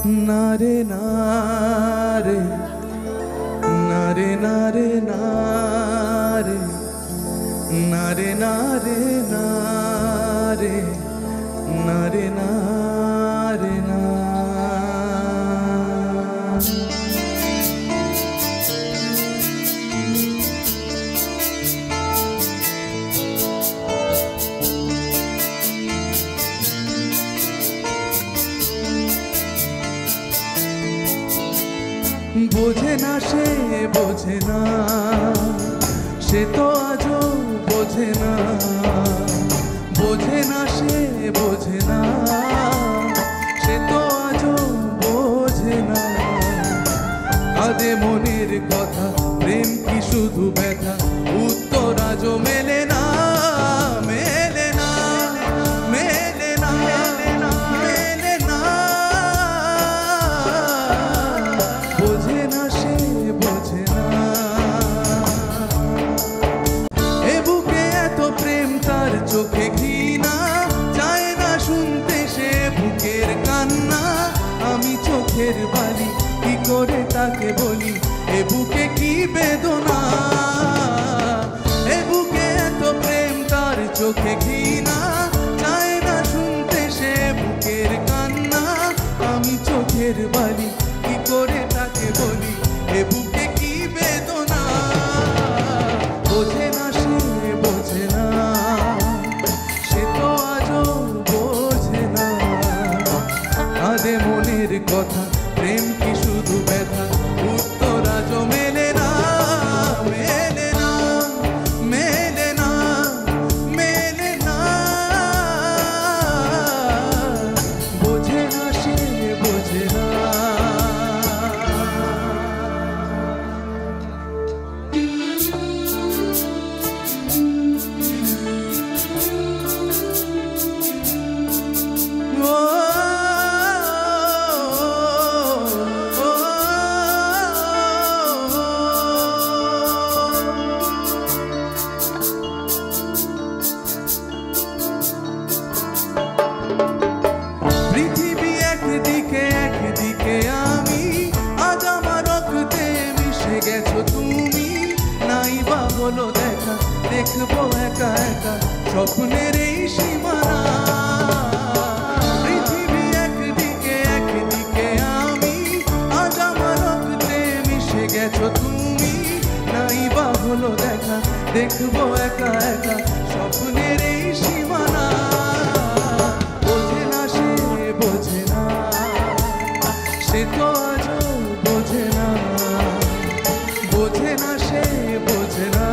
নারে নারে নারে নারে নারে নারে নারে নারে নারে নারে না। বোঝে না সে বোঝে না, সে তো আজও বোঝে না। বোঝে না সে বোঝে না, সে তো আজও বোঝে না। কাঁদে মনের কথা, প্রেম কি শুধু ব্যথা, উত্তর আজও মেলে না, মেলে না, মেলে না, মেলে না। বোঝে না সে বোঝে না। এ বুকে এত প্রেম, তার চোখে ঘৃণা, চায় না শুনতে সে বুকের কান্না। আমি চোখের বালি, কি করে তাকে বলি এ বুকে কি বেদনা। এ বুকে এত প্রেম, তার চোখে ঘৃণা, চায় না শুনতে সে বুকের কান্না। আমি চোখের বালি, কি করে তাকে বলি এ বুকে কি বেদনা। বোঝে না সে বোঝে না, সে তো আজও বোঝে না। কাঁদে মনের কথা, প্রেম কি শুধু ব্যথা, উত্তর আজও মেলে না, মেলে না, মেলে না, মেলে না। বোঝে না সে বোঝে না। পৃথিবী একদিকে, একদিকে আমি, আজ আমার রক্তে মিশে গেছো তুমি। নাই বা হলো দেখা, দেখবো একা একা স্বপ্নের এই সীমানা। পৃথিবী একদিকে, একদিকে আমি, আজ আমার রক্তে মিশে গেছো তুমি। নাই বা হলো দেখা, দেখবো একা একা স্বপ্নের এই সীমানা। বোঝে না সে বোঝে না, সে তো আজও বোঝে না। বোঝে না সে বোঝে না,